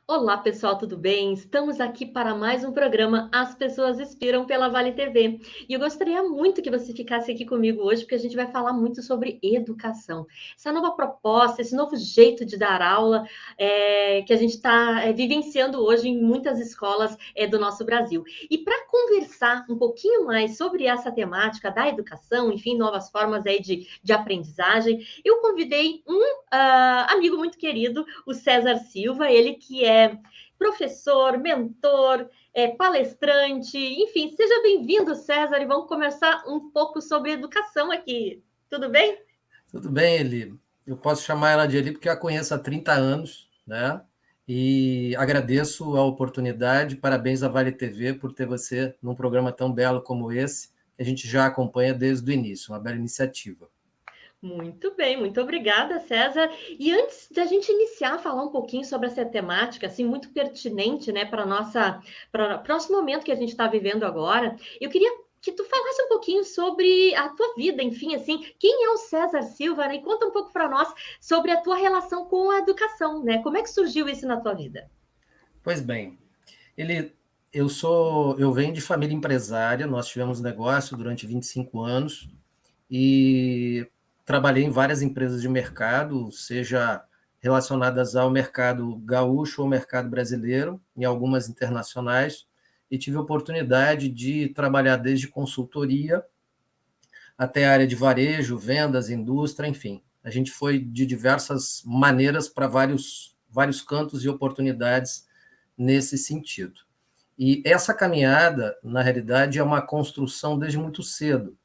Olá, pessoal, tudo bem? Estamos aqui para mais um programa As Pessoas Inspiram pela Vale TV. E eu gostaria muito que você ficasse aqui comigo hoje, porque a gente vai falar muito sobre educação. Essa nova proposta, esse novo jeito de dar aula que a gente está vivenciando hoje em muitas escolas do nosso Brasil. E para conversar um pouquinho mais sobre essa temática da educação, enfim, novas formas aí de aprendizagem, eu convidei um amigo muito querido, o César Silva, ele que é professor, mentor, palestrante, enfim, seja bem-vindo, César, e vamos conversar um pouco sobre educação aqui. Tudo bem? Tudo bem, Eli. Eu posso chamar ela de Eli porque eu a conheço há 30 anos, né? E agradeço a oportunidade. Parabéns à Vale TV por ter você num programa tão belo como esse, que a gente já acompanha desde o início. Uma bela iniciativa. Muito bem, muito obrigada, César. E antes da gente iniciar a falar um pouquinho sobre essa temática, assim, muito pertinente, né, para o próximo momento que a gente está vivendo agora, eu queria que tu falasse um pouquinho sobre a tua vida, enfim, assim, quem é o César Silva, né? E conta um pouco para nós sobre a tua relação com a educação, né? Como é que surgiu isso na tua vida? Pois bem, ele, eu venho de família empresária. Nós tivemos negócio durante 25 anos e trabalhei em várias empresas de mercado, seja relacionadas ao mercado gaúcho ou mercado brasileiro, em algumas internacionais, e tive a oportunidade de trabalhar desde consultoria até a área de varejo, vendas, indústria, enfim. A gente foi de diversas maneiras para vários cantos e oportunidades nesse sentido. E essa caminhada, na realidade, é uma construção desde muito cedo.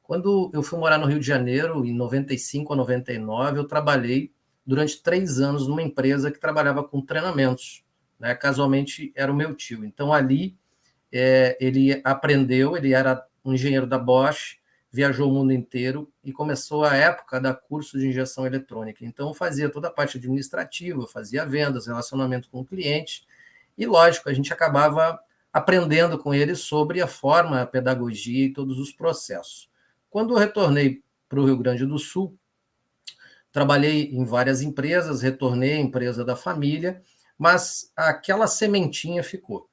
Quando eu fui morar no Rio de Janeiro, em 95 a 99, eu trabalhei durante 3 anos numa empresa que trabalhava com treinamentos. Né? Casualmente, era o meu tio. Então, ali, ele aprendeu, ele era um engenheiro da Bosch, viajou o mundo inteiro e começou a época da curso de injeção eletrônica. Então, fazia toda a parte administrativa, fazia vendas, relacionamento com o cliente, e, lógico, a gente acabava aprendendo com ele sobre a forma, a pedagogia e todos os processos. Quando eu retornei para o Rio Grande do Sul, trabalhei em várias empresas, retornei à empresa da família, mas aquela sementinha ficou.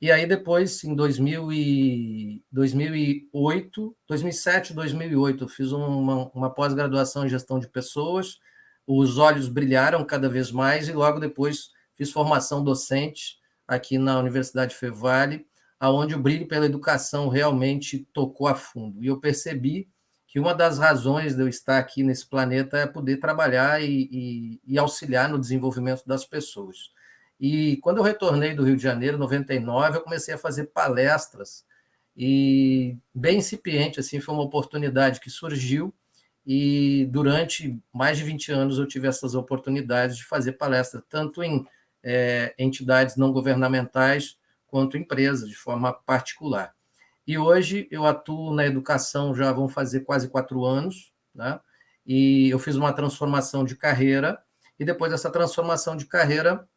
E aí depois, em 2008, 2007, 2008, eu fiz uma pós-graduação em gestão de pessoas, os olhos brilharam cada vez mais e logo depois fiz formação docente aqui na Universidade Fevale, aonde o brilho pela educação realmente tocou a fundo. E eu percebi que uma das razões de eu estar aqui nesse planeta é poder trabalhar e auxiliar no desenvolvimento das pessoas. E quando eu retornei do Rio de Janeiro, em 99, eu comecei a fazer palestras, e bem incipiente, assim, foi uma oportunidade que surgiu, e durante mais de 20 anos eu tive essas oportunidades de fazer palestra, tanto em entidades não governamentais, quanto empresas, de forma particular. E hoje eu atuo na educação, já vão fazer quase 4 anos, né? E eu fiz uma transformação de carreira, e depois dessa transformação de carreira,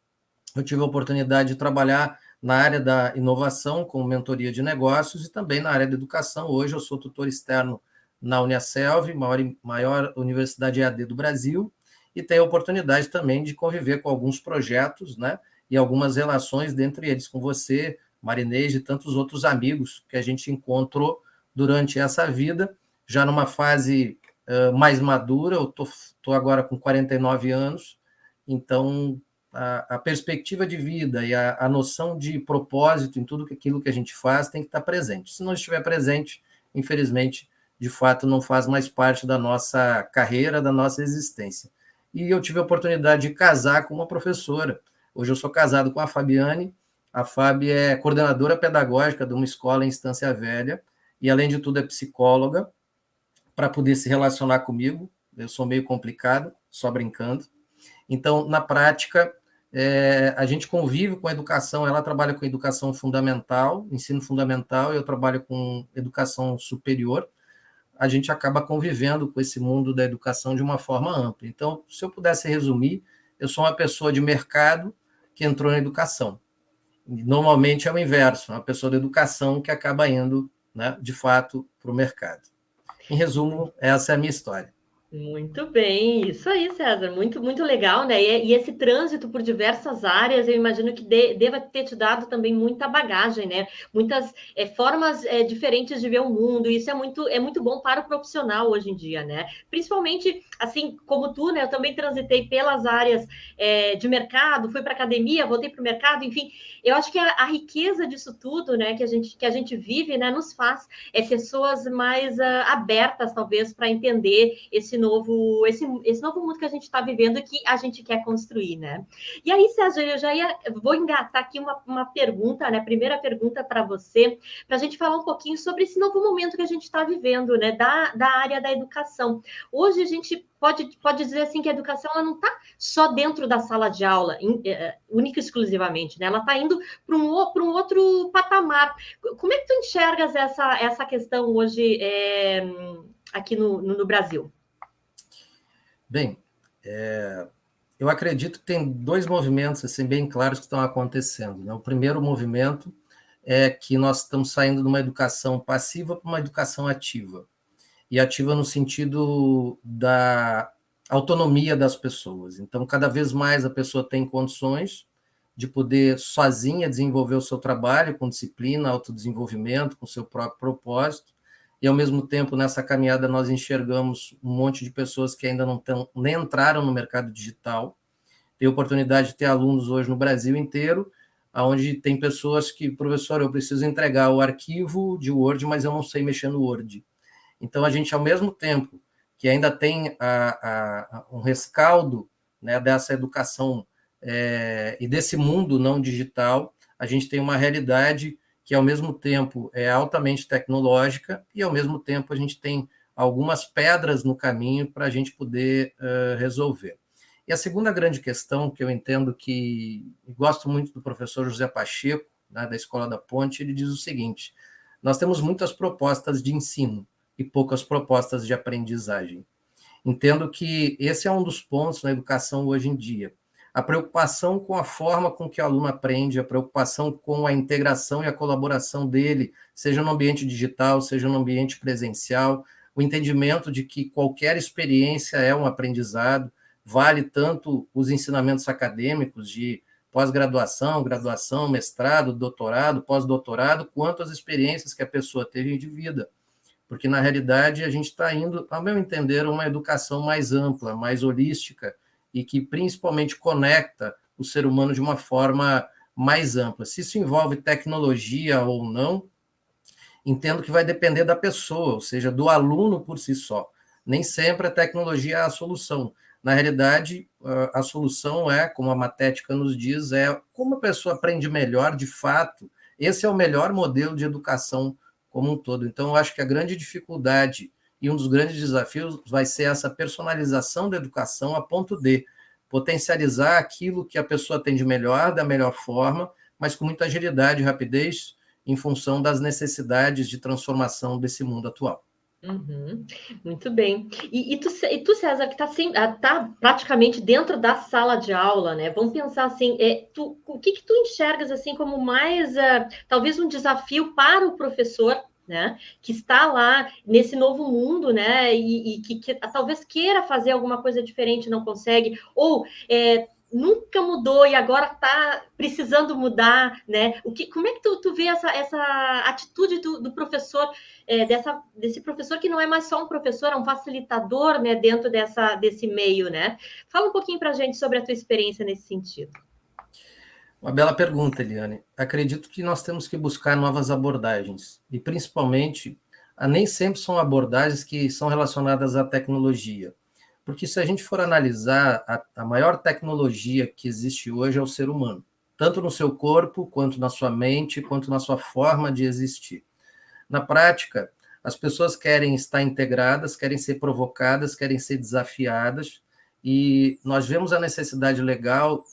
eu tive a oportunidade de trabalhar na área da inovação, com mentoria de negócios, e também na área da educação. Hoje eu sou tutor externo na Uniaselv, maior universidade EAD do Brasil, e tenho a oportunidade também de conviver com alguns projetos, né, e algumas relações, dentre eles com você, Marinês, e tantos outros amigos que a gente encontrou durante essa vida, já numa fase mais madura. Eu estou agora com 49 anos, então a perspectiva de vida e a noção de propósito em tudo aquilo que a gente faz tem que estar presente. Se não estiver presente, infelizmente, de fato, não faz mais parte da nossa carreira, da nossa existência. E eu tive a oportunidade de casar com uma professora. Hoje eu sou casado com a Fabiane. A Fábia é coordenadora pedagógica de uma escola em Estância Velha e, além de tudo, é psicóloga, para poder se relacionar comigo. Eu sou meio complicado, só brincando. Então, na prática, a gente convive com a educação. Ela trabalha com educação fundamental, ensino fundamental, eu trabalho com educação superior. A gente acaba convivendo com esse mundo da educação de uma forma ampla. Então, se eu pudesse resumir, eu sou uma pessoa de mercado que entrou na educação. Normalmente é o inverso, uma pessoa da educação que acaba indo, né, de fato, para o mercado. Em resumo, essa é a minha história. Muito bem, isso aí, César, muito, muito legal, né? E esse trânsito por diversas áreas, eu imagino que deva ter te dado também muita bagagem, né? Muitas formas diferentes de ver o mundo, isso é muito bom para o profissional hoje em dia, né? Principalmente, assim como tu, né? Eu também transitei pelas áreas de mercado, fui para academia, voltei para o mercado, enfim, eu acho que a riqueza disso tudo, né, que a gente vive, né, nos faz pessoas mais abertas, talvez, para entender esse novo mundo que a gente está vivendo e que a gente quer construir, né? E aí, Sérgio, vou engatar aqui uma pergunta, né? Primeira pergunta para você, para a gente falar um pouquinho sobre esse novo momento que a gente está vivendo, né? Da área da educação. Hoje a gente pode dizer assim que a educação ela não está só dentro da sala de aula, única e exclusivamente, né? Ela está indo para um outro patamar. Como é que tu enxergas essa questão hoje aqui no Brasil? Bem, eu acredito que tem dois movimentos assim, bem claros que estão acontecendo, né? O primeiro movimento é que nós estamos saindo de uma educação passiva para uma educação ativa. E ativa no sentido da autonomia das pessoas. Então, cada vez mais a pessoa tem condições de poder sozinha desenvolver o seu trabalho com disciplina, autodesenvolvimento, com seu próprio propósito, e ao mesmo tempo nessa caminhada nós enxergamos um monte de pessoas que ainda nem entraram no mercado digital. Tem oportunidade de ter alunos hoje no Brasil inteiro, onde tem pessoas que, professor, eu preciso entregar o arquivo de Word, mas eu não sei mexer no Word. Então, a gente, ao mesmo tempo que ainda tem um rescaldo, né, dessa educação e desse mundo não digital, a gente tem uma realidade que, ao mesmo tempo, é altamente tecnológica e, ao mesmo tempo, a gente tem algumas pedras no caminho para a gente poder resolver. E a segunda grande questão que eu entendo que gosto muito do professor José Pacheco, né, da Escola da Ponte, ele diz o seguinte: nós temos muitas propostas de ensino e poucas propostas de aprendizagem. Entendo que esse é um dos pontos na educação hoje em dia. A preocupação com a forma com que o aluno aprende, a preocupação com a integração e a colaboração dele, seja no ambiente digital, seja no ambiente presencial, o entendimento de que qualquer experiência é um aprendizado, vale tanto os ensinamentos acadêmicos de pós-graduação, graduação, mestrado, doutorado, pós-doutorado, quanto as experiências que a pessoa teve de vida. Porque, na realidade, a gente está indo, ao meu entender, uma educação mais ampla, mais holística, e que principalmente conecta o ser humano de uma forma mais ampla. Se isso envolve tecnologia ou não, entendo que vai depender da pessoa, ou seja, do aluno por si só. Nem sempre a tecnologia é a solução. Na realidade, a solução é, como a Matética nos diz, é como a pessoa aprende melhor de fato. Esse é o melhor modelo de educação como um todo. Então, eu acho que a grande dificuldade e um dos grandes desafios vai ser essa personalização da educação a ponto de potencializar aquilo que a pessoa tem de melhor, da melhor forma, mas com muita agilidade e rapidez, em função das necessidades de transformação desse mundo atual. Uhum, muito bem. E tu, César, que tá praticamente dentro da sala de aula, né? Vamos pensar assim, o que tu enxergas assim como mais, talvez um desafio para o professor, né? Que está lá nesse novo mundo, né? E que talvez queira fazer alguma coisa diferente, não consegue, ou nunca mudou e agora está precisando mudar, né? Como é que tu vê essa atitude do professor, desse professor que não é mais só um professor, é um facilitador, né, dentro desse meio, né? Fala um pouquinho para a gente sobre a tua experiência nesse sentido. Uma bela pergunta, Eliane. Acredito que nós temos que buscar novas abordagens, e principalmente, nem sempre são abordagens que são relacionadas à tecnologia. Porque se a gente for analisar, a maior tecnologia que existe hoje é o ser humano, tanto no seu corpo, quanto na sua mente, quanto na sua forma de existir. Na prática, as pessoas querem estar integradas, querem ser provocadas, querem ser desafiadas, e nós vemos a necessidade legal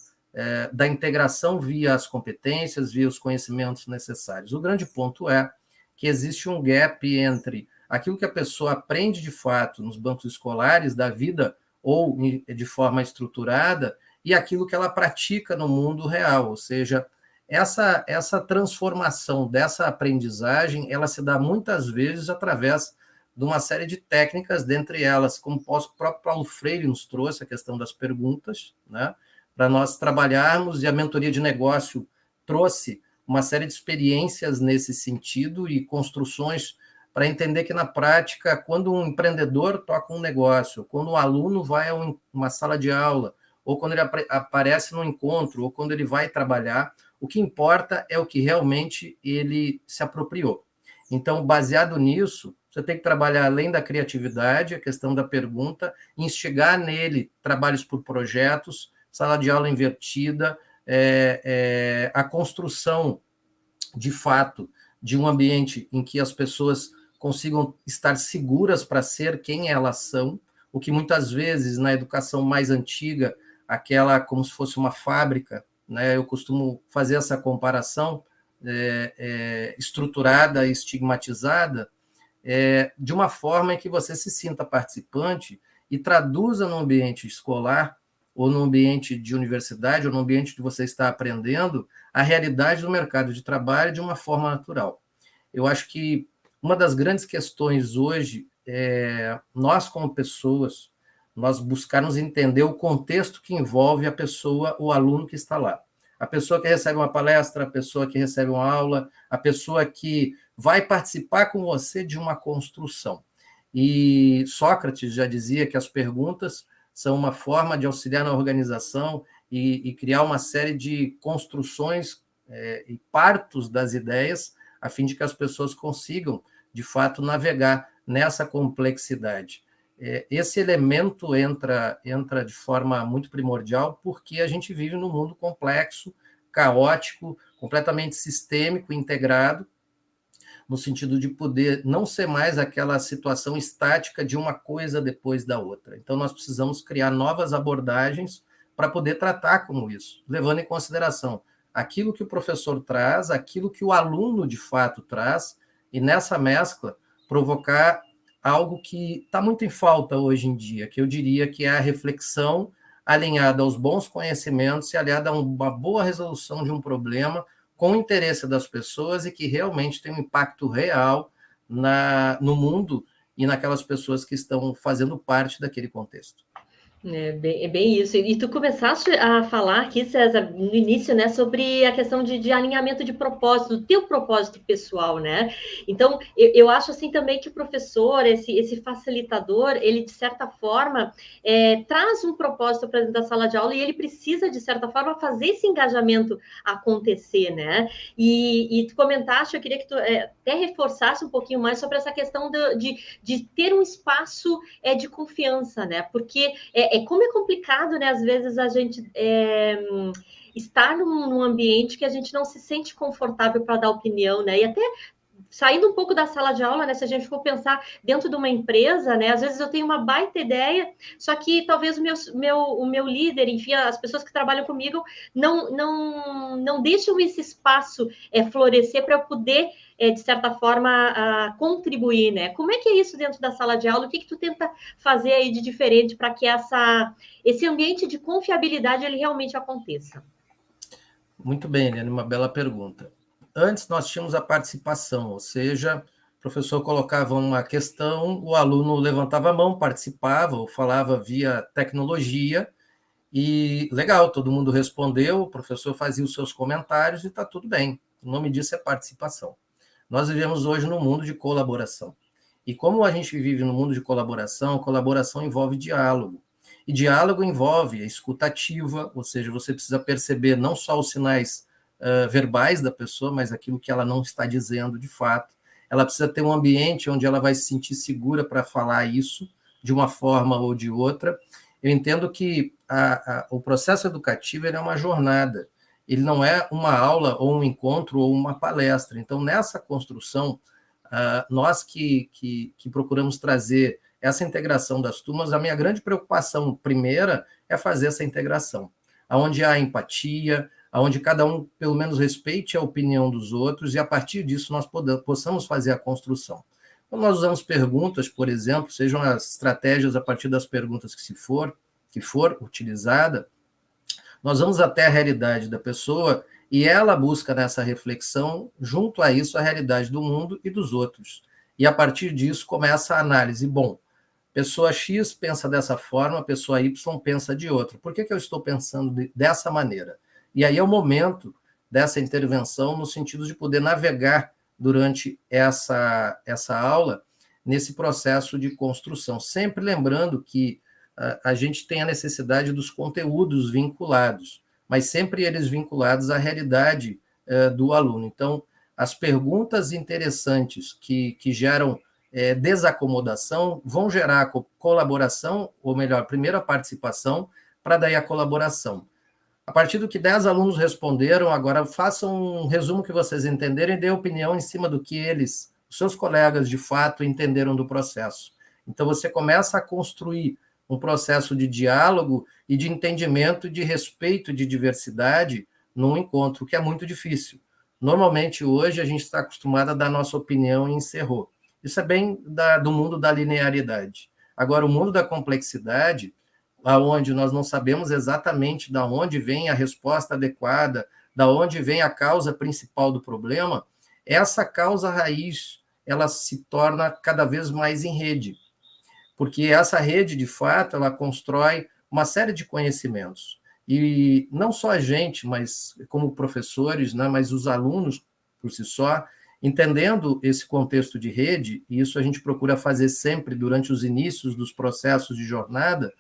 da integração via as competências, via os conhecimentos necessários. O grande ponto é que existe um gap entre aquilo que a pessoa aprende de fato nos bancos escolares da vida ou de forma estruturada e aquilo que ela pratica no mundo real, ou seja, essa transformação dessa aprendizagem, ela se dá muitas vezes através de uma série de técnicas, dentre elas, como o próprio Paulo Freire nos trouxe, a questão das perguntas, né, para nós trabalharmos, e a mentoria de negócio trouxe uma série de experiências nesse sentido e construções para entender que, na prática, quando um empreendedor toca um negócio, quando um aluno vai a uma sala de aula, ou quando ele aparece num encontro, ou quando ele vai trabalhar, o que importa é o que realmente ele se apropriou. Então, baseado nisso, você tem que trabalhar além da criatividade, a questão da pergunta, instigar nele trabalhos por projetos, sala de aula invertida, a construção, de fato, de um ambiente em que as pessoas consigam estar seguras para ser quem elas são, o que muitas vezes, na educação mais antiga, aquela como se fosse uma fábrica, né? Eu costumo fazer essa comparação estruturada e estigmatizada, de uma forma em que você se sinta participante e traduza no ambiente escolar, ou no ambiente de universidade, ou no ambiente que você está aprendendo, a realidade do mercado de trabalho de uma forma natural. Eu acho que uma das grandes questões hoje é nós, como pessoas, nós buscarmos entender o contexto que envolve a pessoa, o aluno que está lá. A pessoa que recebe uma palestra, a pessoa que recebe uma aula, a pessoa que vai participar com você de uma construção. E Sócrates já dizia que as perguntas são uma forma de auxiliar na organização e criar uma série de construções e partos das ideias, a fim de que as pessoas consigam, de fato, navegar nessa complexidade. Esse elemento entra de forma muito primordial, porque a gente vive num mundo complexo, caótico, completamente sistêmico, integrado, no sentido de poder não ser mais aquela situação estática de uma coisa depois da outra. Então, nós precisamos criar novas abordagens para poder tratar como isso, levando em consideração aquilo que o professor traz, aquilo que o aluno de fato traz, e nessa mescla provocar algo que está muito em falta hoje em dia, que eu diria que é a reflexão alinhada aos bons conhecimentos e aliada a uma boa resolução de um problema com o interesse das pessoas e que realmente tem um impacto real no mundo e naquelas pessoas que estão fazendo parte daquele contexto. É bem isso. E tu começaste a falar aqui, César, no início, né, sobre a questão de alinhamento de propósito, do teu propósito pessoal, né? Então, eu acho assim também que o professor, esse facilitador, ele, de certa forma, traz um propósito para dentro da sala de aula e ele precisa, de certa forma, fazer esse engajamento acontecer, né? E tu comentaste, eu queria que tu até reforçasse um pouquinho mais sobre essa questão de ter um espaço de confiança, né? Porque como é complicado, né? Às vezes a gente estar num ambiente que a gente não se sente confortável para dar opinião, né? E até saindo um pouco da sala de aula, né? Se a gente for pensar dentro de uma empresa, né? Às vezes eu tenho uma baita ideia, só que talvez o meu líder, enfim, as pessoas que trabalham comigo não deixam esse espaço florescer para eu poder, de certa forma, contribuir, né? Como é que é isso dentro da sala de aula? O que tu tenta fazer aí de diferente para que esse ambiente de confiabilidade ele realmente aconteça? Muito bem, Eliane, uma bela pergunta. Antes nós tínhamos a participação, ou seja, o professor colocava uma questão, o aluno levantava a mão, participava ou falava via tecnologia, e legal, todo mundo respondeu, o professor fazia os seus comentários e está tudo bem. O nome disso é participação. Nós vivemos hoje num mundo de colaboração. E como a gente vive no mundo de colaboração envolve diálogo. E diálogo envolve a escuta ativa, ou seja, você precisa perceber não só os sinais verbais da pessoa, mas aquilo que ela não está dizendo de fato. Ela precisa ter um ambiente onde ela vai se sentir segura para falar isso, de uma forma ou de outra. Eu entendo que o processo educativo é uma jornada, ele não é uma aula ou um encontro ou uma palestra. Então, nessa construção, nós que procuramos trazer essa integração das turmas, a minha grande preocupação primeira é fazer essa integração, onde há empatia, onde cada um, pelo menos, respeite a opinião dos outros e, a partir disso, nós possamos fazer a construção. Quando nós usamos perguntas, por exemplo, sejam as estratégias a partir das perguntas que for utilizada, nós vamos até a realidade da pessoa e ela busca nessa reflexão, junto a isso, a realidade do mundo e dos outros. e a partir disso começa a análise. Bom, pessoa X pensa dessa forma, pessoa Y pensa de outra. Por que eu estou pensando dessa maneira? E aí é o momento dessa intervenção no sentido de poder navegar durante essa aula nesse processo de construção. Sempre lembrando que a gente tem a necessidade dos conteúdos vinculados, mas sempre eles vinculados à realidade do aluno. Então, as perguntas interessantes que geram desacomodação vão gerar colaboração, ou melhor, primeiro a participação, para daí a colaboração. A partir do que 10 alunos responderam, agora façam um resumo que vocês entenderem e dê opinião em cima do que eles, os seus colegas, de fato, entenderam do processo. Então, você começa a construir um processo de diálogo e de entendimento, de respeito, de diversidade num encontro, que é muito difícil. Normalmente, hoje, a gente está acostumado a dar nossa opinião e encerrou. Isso é bem do mundo da linearidade. Agora, o mundo da complexidade, onde nós não sabemos exatamente de onde vem a resposta adequada, de onde vem a causa principal do problema, essa causa raiz ela se torna cada vez mais em rede, porque essa rede, de fato, ela constrói uma série de conhecimentos. E não só a gente, mas como professores, né, mas os alunos, por si só, entendendo esse contexto de rede, e isso a gente procura fazer sempre durante os inícios dos processos de jornada,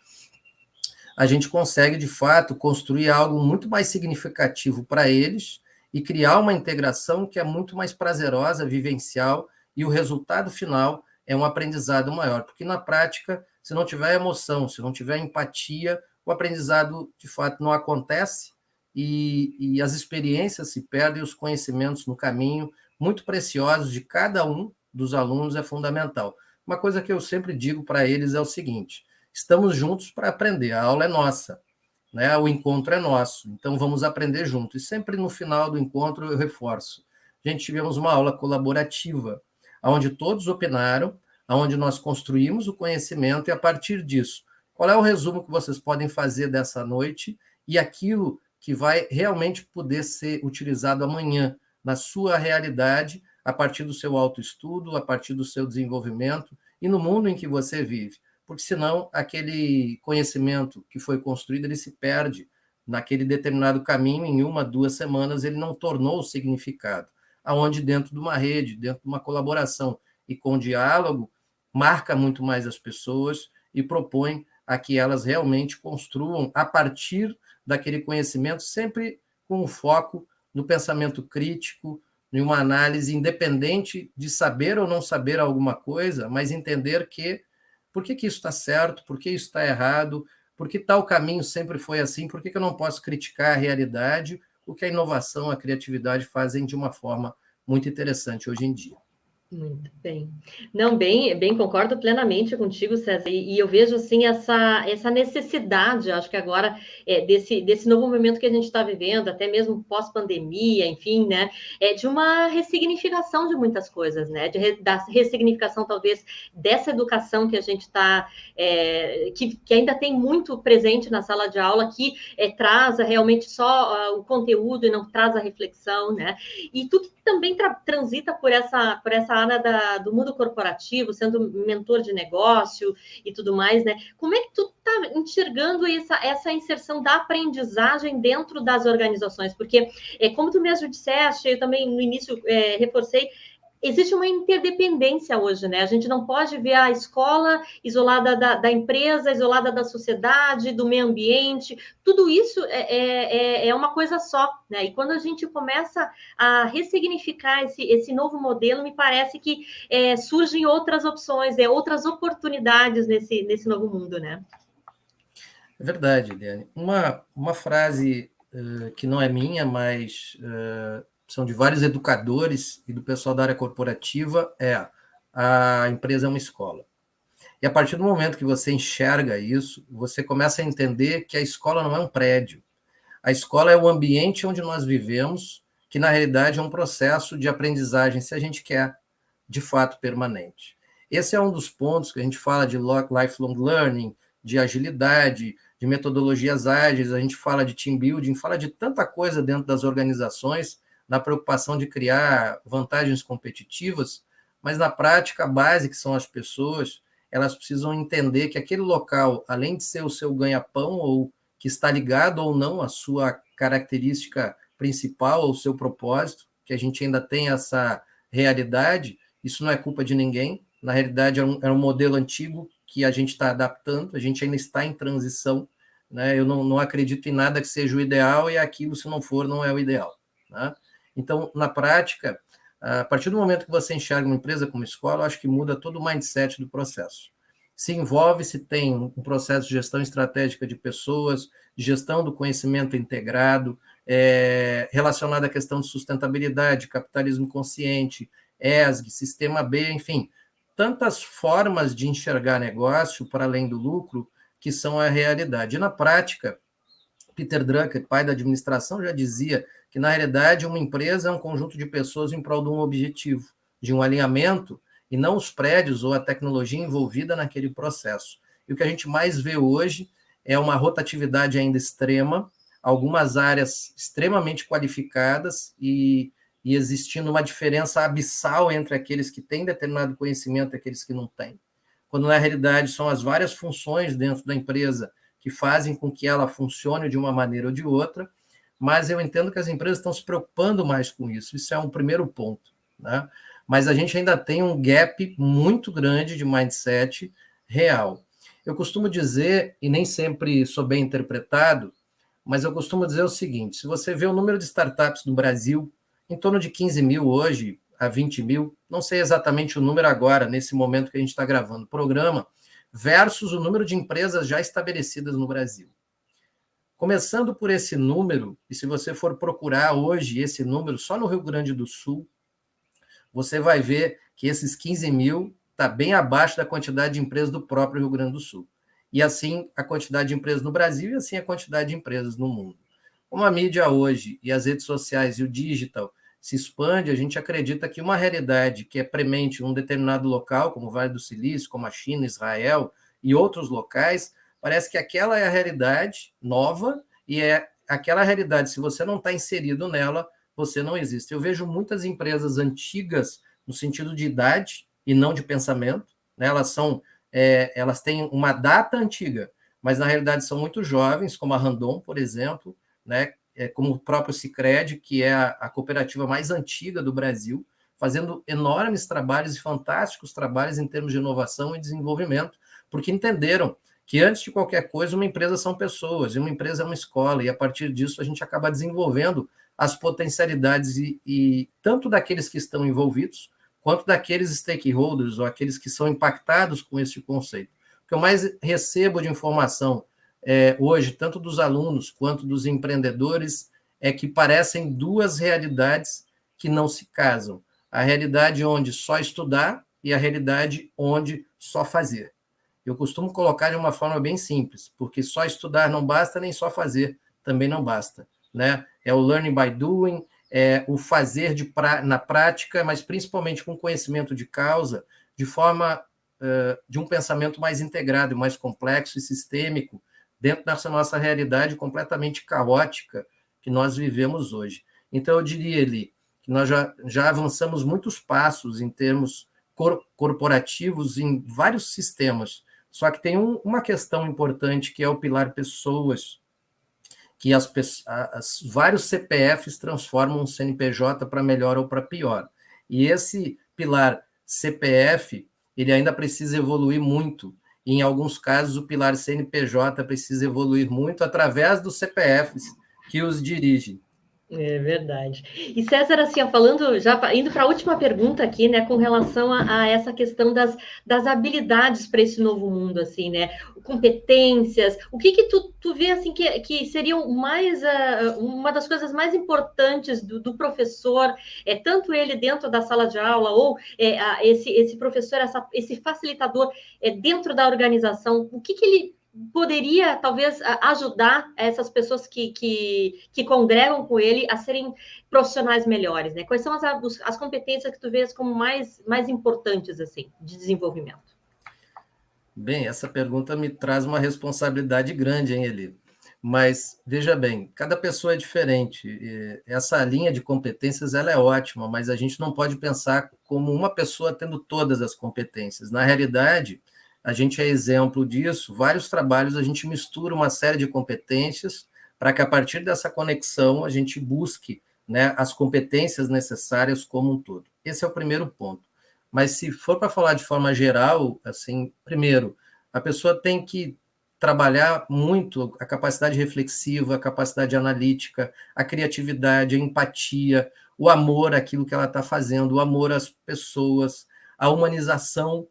a gente consegue, de fato, construir algo muito mais significativo para eles e criar uma integração que é muito mais prazerosa, vivencial, e o resultado final é um aprendizado maior, porque na prática, se não tiver emoção, se não tiver empatia, o aprendizado, de fato, não acontece e as experiências se perdem, os conhecimentos no caminho, muito preciosos de cada um dos alunos, é fundamental. Uma coisa que eu sempre digo para eles é o seguinte: estamos juntos para aprender, a aula é nossa, né? O encontro é nosso, então vamos aprender juntos. E sempre no final do encontro eu reforço. A gente tivemos uma aula colaborativa, onde todos opinaram, onde nós construímos o conhecimento, e a partir disso, qual é o resumo que vocês podem fazer dessa noite e aquilo que vai realmente poder ser utilizado amanhã na sua realidade, a partir do seu autoestudo, a partir do seu desenvolvimento e no mundo em que você vive. Porque senão aquele conhecimento que foi construído, ele se perde naquele determinado caminho, em 1, 2 semanas ele não tornou o significado. Aonde dentro de uma rede, dentro de uma colaboração e com diálogo, marca muito mais as pessoas e propõe a que elas realmente construam a partir daquele conhecimento, sempre com o foco no pensamento crítico, em uma análise independente de saber ou não saber alguma coisa, mas entender que por que isso está certo, por que isso está errado, por que tal caminho sempre foi assim, por que eu não posso criticar a realidade, o que a inovação, a criatividade fazem de uma forma muito interessante hoje em dia. Muito bem. Não, bem, concordo plenamente contigo, César, e eu vejo, assim, essa necessidade, acho que agora, desse novo momento que a gente está vivendo, até mesmo pós-pandemia, enfim, né, de uma ressignificação de muitas coisas, né, da ressignificação, talvez, dessa educação que a gente está, que ainda tem muito presente na sala de aula, que traz realmente só o conteúdo e não traz a reflexão, né, e tu que também transita por essa área do mundo corporativo, sendo mentor de negócio e tudo mais, né? Como é que tu está enxergando essa inserção da aprendizagem dentro das organizações? Porque, como tu mesmo disseste, eu também no início reforcei, existe uma interdependência hoje, né? A gente não pode ver a escola isolada da empresa, isolada da sociedade, do meio ambiente. Tudo isso é uma coisa só, né? E quando a gente começa a ressignificar esse novo modelo, me parece que surgem outras opções, outras oportunidades nesse novo mundo, né? É verdade, Eliane. Uma frase que não é minha, mas são de vários educadores e do pessoal da área corporativa, a empresa é uma escola. E a partir do momento que você enxerga isso, você começa a entender que a escola não é um prédio. A escola é o ambiente onde nós vivemos, que na realidade é um processo de aprendizagem, se a gente quer, de fato, permanente. Esse é um dos pontos que a gente fala de lifelong learning, de agilidade, de metodologias ágeis, a gente fala de team building, fala de tanta coisa dentro das organizações, na preocupação de criar vantagens competitivas, mas na prática, a base, que são as pessoas, elas precisam entender que aquele local, além de ser o seu ganha-pão, ou que está ligado ou não à sua característica principal, ou seu propósito, que a gente ainda tem essa realidade, isso não é culpa de ninguém, na realidade era um modelo antigo que a gente está adaptando, a gente ainda está em transição, né? Eu não acredito em nada que seja o ideal, e aquilo, se não for, não é o ideal, né? Então, na prática, a partir do momento que você enxerga uma empresa como escola, eu acho que muda todo o mindset do processo. Se envolve, se tem um processo de gestão estratégica de pessoas, gestão do conhecimento integrado, relacionado à questão de sustentabilidade, capitalismo consciente, ESG, Sistema B, enfim, tantas formas de enxergar negócio para além do lucro, que são a realidade. E na prática, Peter Drucker, pai da administração, já dizia que, na realidade, uma empresa é um conjunto de pessoas em prol de um objetivo, de um alinhamento, e não os prédios ou a tecnologia envolvida naquele processo. E o que a gente mais vê hoje é uma rotatividade ainda extrema, algumas áreas extremamente qualificadas e existindo uma diferença abissal entre aqueles que têm determinado conhecimento e aqueles que não têm. Quando, na realidade, são as várias funções dentro da empresa que fazem com que ela funcione de uma maneira ou de outra, mas eu entendo que as empresas estão se preocupando mais com isso. Isso é um primeiro ponto, né? Mas a gente ainda tem um gap muito grande de mindset real. Eu costumo dizer, e nem sempre sou bem interpretado, mas eu costumo dizer o seguinte: se você vê o número de startups no Brasil, em torno de 15 mil hoje, a 20 mil, não sei exatamente o número agora, nesse momento que a gente está gravando o programa, versus o número de empresas já estabelecidas no Brasil. Começando por esse número, e se você for procurar hoje esse número só no Rio Grande do Sul, você vai ver que esses 15 mil está bem abaixo da quantidade de empresas do próprio Rio Grande do Sul. E assim a quantidade de empresas no Brasil, e assim a quantidade de empresas no mundo. Como a mídia hoje, e as redes sociais e o digital se expande, a gente acredita que uma realidade que é premente em um determinado local, como o Vale do Silício, como a China, Israel e outros locais, parece que aquela é a realidade nova, e é aquela realidade, se você não está inserido nela, você não existe. Eu vejo muitas empresas antigas, no sentido de idade e não de pensamento, né? Elas têm uma data antiga, mas na realidade são muito jovens, como a Randon, por exemplo, né? Como o próprio Sicredi, que é a cooperativa mais antiga do Brasil, fazendo enormes trabalhos e fantásticos trabalhos em termos de inovação e desenvolvimento, porque entenderam que, antes de qualquer coisa, uma empresa são pessoas, e uma empresa é uma escola, e a partir disso a gente acaba desenvolvendo as potencialidades e tanto daqueles que estão envolvidos, quanto daqueles stakeholders, ou aqueles que são impactados com esse conceito. O que eu mais recebo de informação hoje, tanto dos alunos quanto dos empreendedores, é que parecem duas realidades que não se casam. A realidade onde só estudar e a realidade onde só fazer. Eu costumo colocar de uma forma bem simples, porque só estudar não basta, nem só fazer também não basta, né? É o learning by doing, é o fazer na prática, mas principalmente com conhecimento de causa, de forma de um pensamento mais integrado, mais complexo e sistêmico, dentro dessa nossa realidade completamente caótica que nós vivemos hoje. Então, eu diria ali que nós já avançamos muitos passos em termos corporativos em vários sistemas, só que tem uma questão importante, que é o pilar pessoas, que vários CPFs transformam o CNPJ para melhor ou para pior. E esse pilar CPF, ele ainda precisa evoluir muito. E, em alguns casos, o pilar CNPJ precisa evoluir muito através dos CPFs que os dirigem. É verdade. E César, assim, ó, falando, já indo para a última pergunta aqui, né, com relação a essa questão das habilidades para esse novo mundo, assim, né, competências, o que tu vê, assim, que seriam mais, uma das coisas mais importantes do professor, tanto ele dentro da sala de aula, ou esse professor, esse facilitador dentro da organização, o que ele poderia, talvez, ajudar essas pessoas que congregam com ele a serem profissionais melhores, né? Quais são as competências que tu vês como mais importantes, assim, de desenvolvimento? Bem, essa pergunta me traz uma responsabilidade grande, hein, Eli? Mas, veja bem, cada pessoa é diferente. E essa linha de competências ela é ótima, mas a gente não pode pensar como uma pessoa tendo todas as competências. Na realidade, a gente é exemplo disso. Vários trabalhos a gente mistura uma série de competências para que, a partir dessa conexão, a gente busque, né, as competências necessárias como um todo. Esse é o primeiro ponto. Mas, se for para falar de forma geral, assim, primeiro, a pessoa tem que trabalhar muito a capacidade reflexiva, a capacidade analítica, a criatividade, a empatia, o amor àquilo que ela está fazendo, o amor às pessoas, a humanização,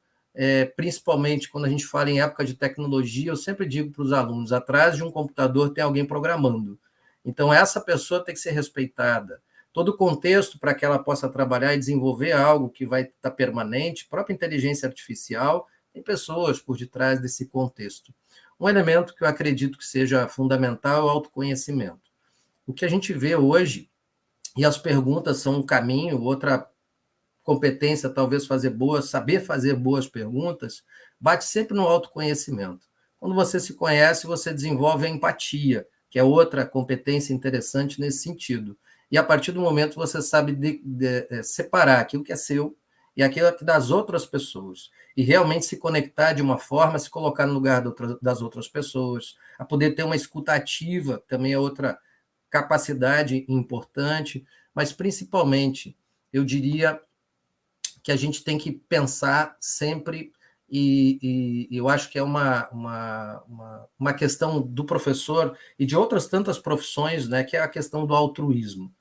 principalmente quando a gente fala em época de tecnologia, eu sempre digo para os alunos, atrás de um computador tem alguém programando. Então, essa pessoa tem que ser respeitada. Todo o contexto para que ela possa trabalhar e desenvolver algo que vai estar permanente, própria inteligência artificial, tem pessoas por detrás desse contexto. Um elemento que eu acredito que seja fundamental é o autoconhecimento. O que a gente vê hoje, e as perguntas são um caminho, outra competência, talvez saber fazer boas perguntas, bate sempre no autoconhecimento. Quando você se conhece, você desenvolve a empatia, que é outra competência interessante nesse sentido. E a partir do momento você sabe separar aquilo que é seu e aquilo que é das outras pessoas. E realmente se conectar de uma forma, se colocar no lugar das outras pessoas, a poder ter uma escuta ativa, também é outra capacidade importante, mas principalmente, eu diria que a gente tem que pensar sempre, e eu acho que é uma questão do professor e de outras tantas profissões, né, que é a questão do altruísmo.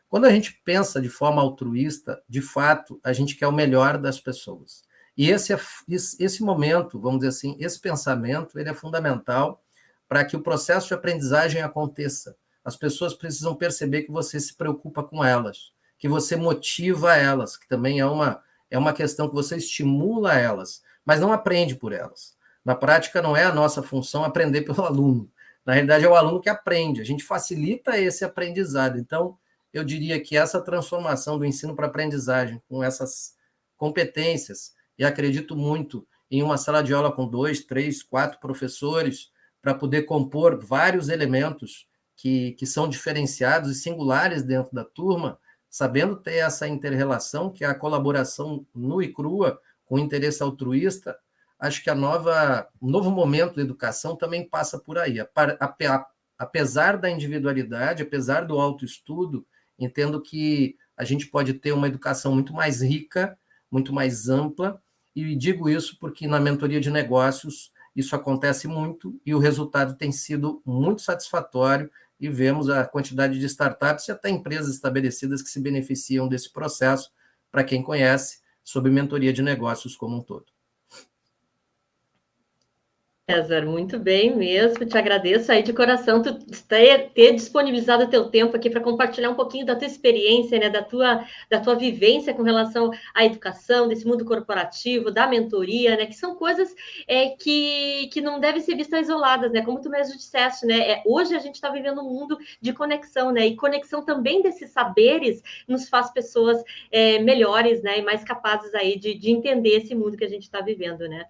Quando a gente pensa de forma altruísta, de fato, a gente quer o melhor das pessoas. E esse momento, vamos dizer assim, esse pensamento, ele é fundamental para que o processo de aprendizagem aconteça. As pessoas precisam perceber que você se preocupa com elas, que você motiva elas, que também é uma questão que você estimula elas, mas não aprende por elas. Na prática, não é a nossa função aprender pelo aluno. Na realidade, é o aluno que aprende. A gente facilita esse aprendizado. Então, eu diria que essa transformação do ensino para a aprendizagem, com essas competências, e acredito muito em uma sala de aula com 2, 3, 4 professores, para poder compor vários elementos que são diferenciados e singulares dentro da turma, sabendo ter essa inter-relação, que é a colaboração nua e crua, com interesse altruísta, acho que o novo momento da educação também passa por aí. Apesar da individualidade, apesar do autoestudo, entendo que a gente pode ter uma educação muito mais rica, muito mais ampla, e digo isso porque na mentoria de negócios isso acontece muito e o resultado tem sido muito satisfatório, e vemos a quantidade de startups e até empresas estabelecidas que se beneficiam desse processo, para quem conhece, sobre mentoria de negócios como um todo. César, muito bem mesmo, te agradeço aí de coração tu ter disponibilizado o teu tempo aqui para compartilhar um pouquinho da tua experiência, né, da tua vivência com relação à educação, desse mundo corporativo, da mentoria, né, que são coisas que não devem ser vistas isoladas, né, como tu mesmo disseste, né, hoje a gente está vivendo um mundo de conexão, né, e conexão também desses saberes nos faz pessoas melhores, né, e mais capazes aí de entender esse mundo que a gente está vivendo, né.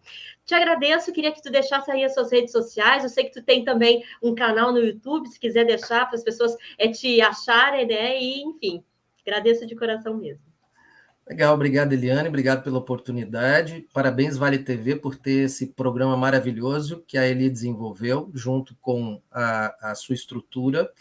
Te agradeço, queria que tu deixasse aí as suas redes sociais. Eu sei que tu tem também um canal no YouTube, se quiser deixar para as pessoas te acharem, né? E, enfim, agradeço de coração mesmo. Legal, obrigado, Eliane, obrigado pela oportunidade. Parabéns, Vale TV, por ter esse programa maravilhoso que a Eli desenvolveu, junto com a sua estrutura.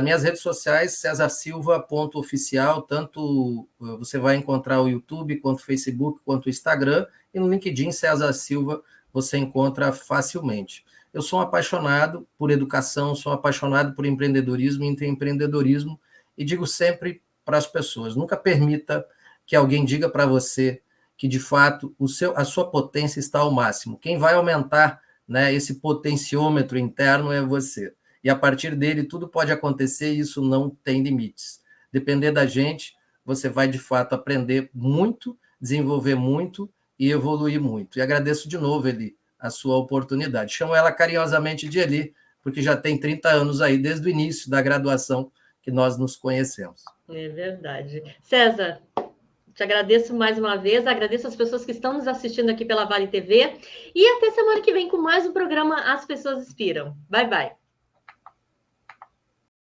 Minhas redes sociais, cesarsilva.oficial, tanto você vai encontrar o YouTube, quanto o Facebook, quanto o Instagram, e no LinkedIn, César Silva, você encontra facilmente. Eu sou um apaixonado por educação, sou apaixonado por empreendedorismo e intraempreendedorismo, e digo sempre para as pessoas, nunca permita que alguém diga para você que, de fato, a sua potência está ao máximo. Quem vai aumentar, né, esse potenciômetro interno é você. E a partir dele tudo pode acontecer e isso não tem limites. Depender da gente, você vai, de fato, aprender muito, desenvolver muito e evoluir muito. E agradeço de novo, Eli, a sua oportunidade. Chamo ela carinhosamente de Eli, porque já tem 30 anos aí, desde o início da graduação que nós nos conhecemos. É verdade. César, te agradeço mais uma vez, agradeço as pessoas que estão nos assistindo aqui pela Vale TV e até semana que vem com mais um programa As Pessoas Inspiram. Bye, bye.